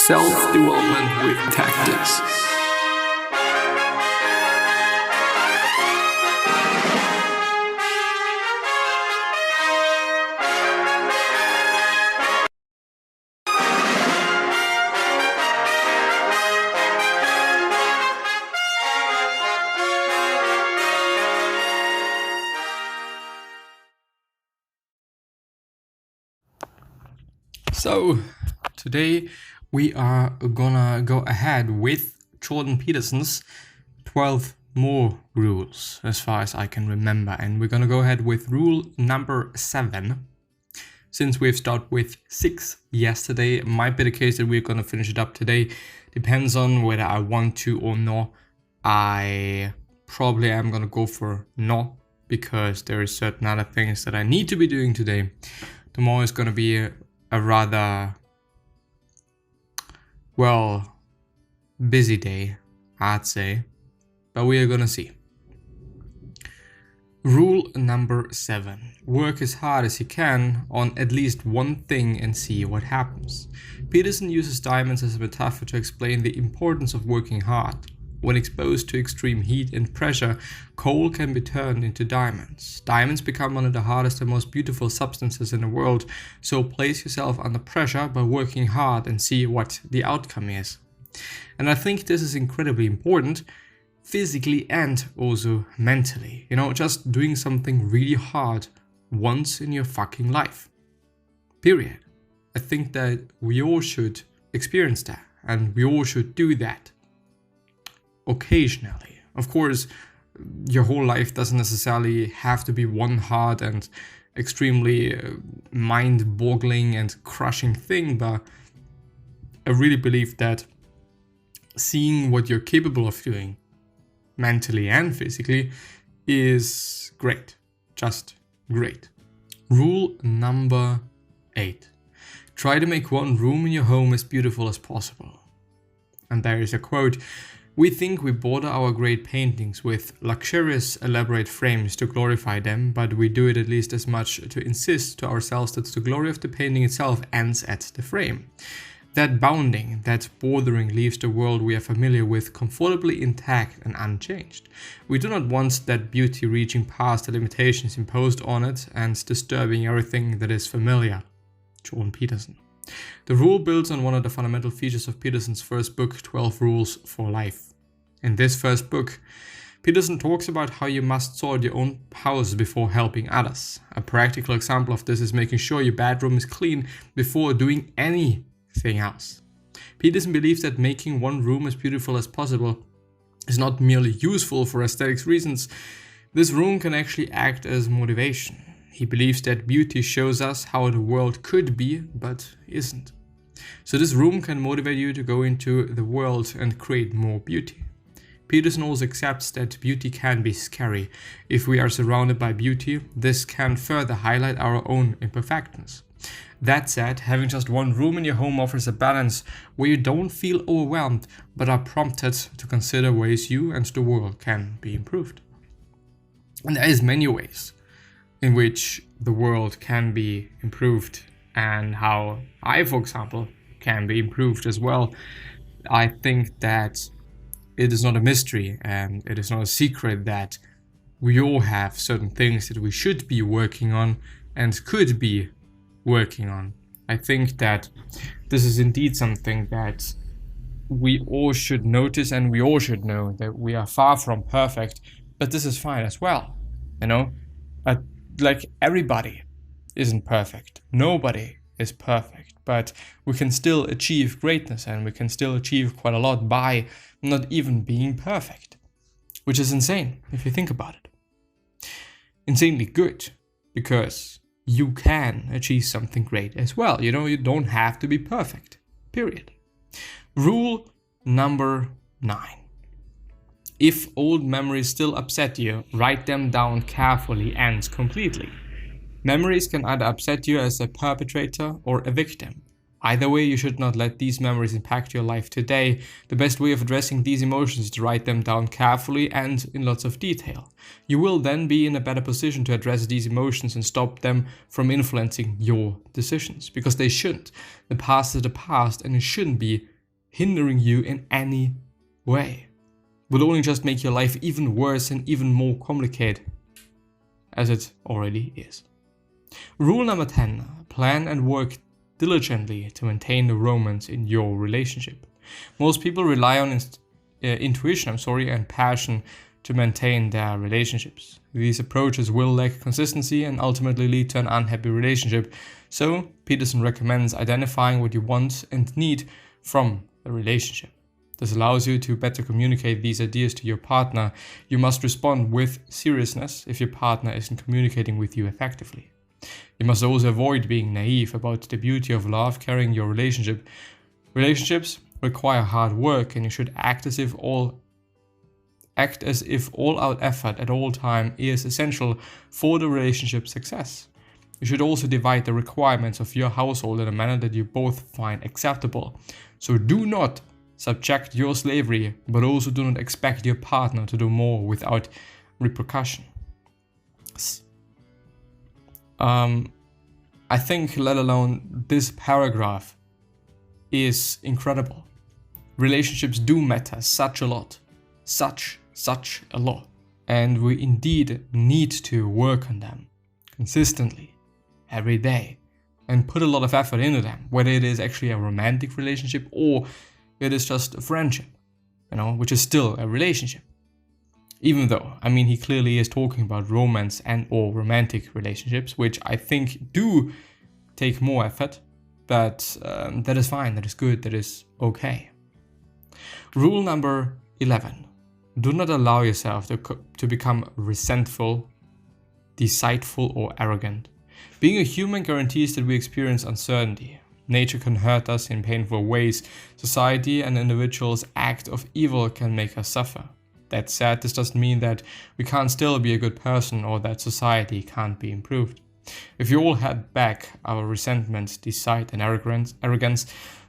Self-development with tactics. So today we are gonna go ahead with Jordan Peterson's 12 more rules as far as I can remember, and we're gonna go ahead with rule number 7. Since we've started with 6 yesterday, it might be the case that we're gonna finish it up today. Depends on whether I want to or not. I probably am gonna go for no, because there is certain other things that I need to be doing today. Tomorrow is gonna be a rather, well, busy day, I'd say, but we are gonna see. Rule number 7. Work as hard as you can on at least one thing and see what happens. Peterson uses diamonds as a metaphor to explain the importance of working hard. When exposed to extreme heat and pressure, coal can be turned into diamonds. Diamonds become one of the hardest and most beautiful substances in the world, so place yourself under pressure by working hard and see what the outcome is. And I think this is incredibly important, physically and also mentally. You know, just doing something really hard once in your fucking life. Period. I think that we all should experience that, and we all should do that. Occasionally. Of course, your whole life doesn't necessarily have to be one hard and extremely mind-boggling and crushing thing, but I really believe that seeing what you're capable of doing, mentally and physically, is great. Just great. Rule number 8. Try to make one room in your home as beautiful as possible. And there is a quote: "We think we border our great paintings with luxurious, elaborate frames to glorify them, but we do it at least as much to insist to ourselves that the glory of the painting itself ends at the frame. That bounding, that bordering leaves the world we are familiar with comfortably intact and unchanged. We do not want that beauty reaching past the limitations imposed on it and disturbing everything that is familiar." Jordan Peterson. The rule builds on one of the fundamental features of Peterson's first book, 12 Rules for Life. In this first book, Peterson talks about how you must sort your own house before helping others. A practical example of this is making sure your bedroom is clean before doing anything else. Peterson believes that making one room as beautiful as possible is not merely useful for aesthetics reasons. This room can actually act as motivation. He believes that beauty shows us how the world could be, but isn't. So this room can motivate you to go into the world and create more beauty. Peterson also accepts that beauty can be scary. If we are surrounded by beauty, this can further highlight our own imperfections. That said, having just one room in your home offers a balance where you don't feel overwhelmed, but are prompted to consider ways you and the world can be improved. And there is many ways in which the world can be improved, and how I, for example, can be improved as well. I think that it is not a mystery and it is not a secret that we all have certain things that we should be working on and could be working on. I think that this is indeed something that we all should notice, and we all should know that we are far from perfect, but this is fine as well, you know? Like, everybody isn't perfect. Nobody is perfect, but we can still achieve greatness, and we can still achieve quite a lot by not even being perfect, which is insane if you think about it. Insanely good, because you can achieve something great as well. You know, you don't have to be perfect, period. Rule number 9. If old memories still upset you, write them down carefully and completely. Memories can either upset you as a perpetrator or a victim. Either way, you should not let these memories impact your life today. The best way of addressing these emotions is to write them down carefully and in lots of detail. You will then be in a better position to address these emotions and stop them from influencing your decisions, because they shouldn't. The past is the past, and it shouldn't be hindering you in any way. Would only just make your life even worse and even more complicated, as it already is. Rule number 10. Plan and work diligently to maintain the romance in your relationship. Most people rely on intuition and passion to maintain their relationships. These approaches will lack consistency and ultimately lead to an unhappy relationship. So, Peterson recommends identifying what you want and need from a relationship. This allows you to better communicate these ideas to your partner. You must respond with seriousness if your partner isn't communicating with you effectively. You must also avoid being naive about the beauty of love carrying your relationship. Relationships require hard work, and you should act as if all-out effort at all time is essential for the relationship's success. You should also divide the requirements of your household in a manner that you both find acceptable. So do not subject your slavery, but also do not expect your partner to do more without repercussion. I think, let alone this paragraph, is incredible. Relationships do matter such a lot. Such a lot. And we indeed need to work on them consistently, every day, and put a lot of effort into them, whether it is actually a romantic relationship or it is just a friendship, which is still a relationship. Even though, he clearly is talking about romance and or romantic relationships, which I think do take more effort, but that is fine, that is good, that is okay. Rule number 11. Do not allow yourself to become resentful, deceitful, or arrogant. Being a human guarantees that we experience uncertainty. Nature can hurt us in painful ways. Society and individuals' act of evil can make us suffer. That said, this doesn't mean that we can't still be a good person or that society can't be improved. If you all had back our resentment, deceit, and arrogance,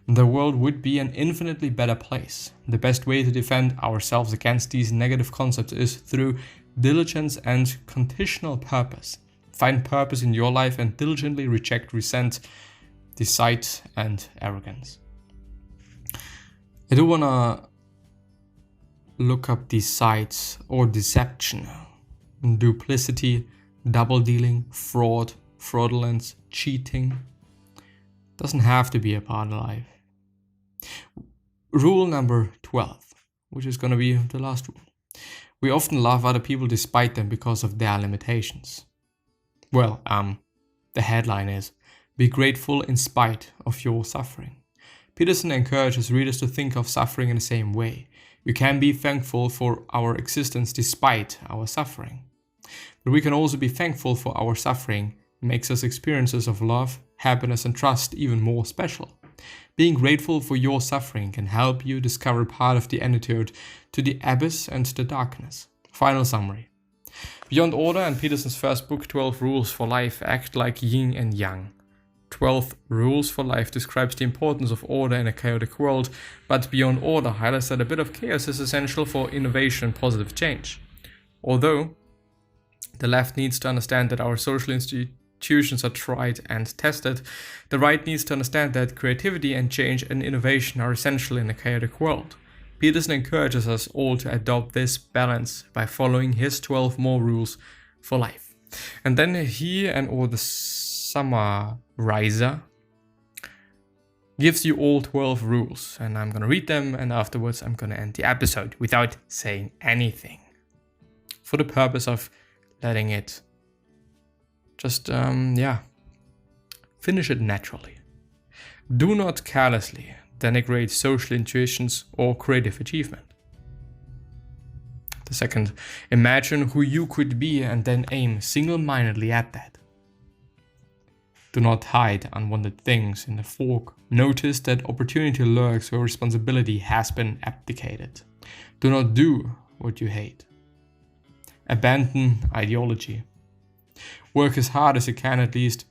the world would be an infinitely better place. The best way to defend ourselves against these negative concepts is through diligence and conditional purpose. Find purpose in your life and diligently reject resent, deceit, and arrogance. I do want to look up deceit or deception, duplicity, double dealing, fraud, fraudulence, cheating. Doesn't have to be a part of life. Rule number 12, which is going to be the last rule. We often love other people despite them because of their limitations. Well, the headline is, be grateful in spite of your suffering. Peterson encourages readers to think of suffering in the same way. We can be thankful for our existence despite our suffering. But we can also be thankful for our suffering. It makes us experiences of love, happiness, and trust even more special. Being grateful for your suffering can help you discover part of the antidote to the abyss and the darkness. Final summary. Beyond Order and Peterson's first book, 12 Rules for Life, act like yin and yang. 12 Rules for Life describes the importance of order in a chaotic world, but Beyond Order highlights that a bit of chaos is essential for innovation and positive change. Although the left needs to understand that our social institutions are tried and tested, the right needs to understand that creativity and change and innovation are essential in a chaotic world. Peterson encourages us all to adopt this balance by following his 12 more rules for life. And then he or the summarizer gives you all 12 rules, and I'm going to read them, and afterwards I'm going to end the episode without saying anything, for the purpose of letting it just, finish it naturally. Do not carelessly denigrate social intuitions or creative achievement. The second, imagine who you could be and then aim single-mindedly at that. Do not hide unwanted things in the fog. Notice that opportunity lurks where responsibility has been abdicated. Do not do what you hate. Abandon ideology. Work as hard as you can at least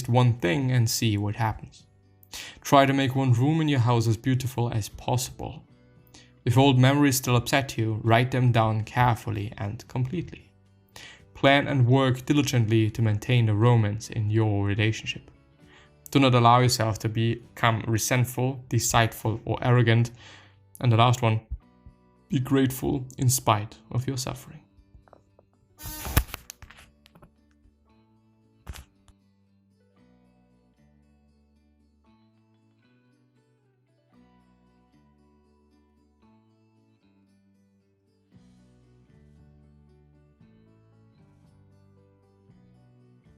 one thing and see what happens. Try to make one room in your house as beautiful as possible. If old memories still upset you, write them down carefully and completely. Plan and work diligently to maintain the romance in your relationship. Do not allow yourself to become resentful, deceitful, or arrogant. And the last one, be grateful in spite of your suffering.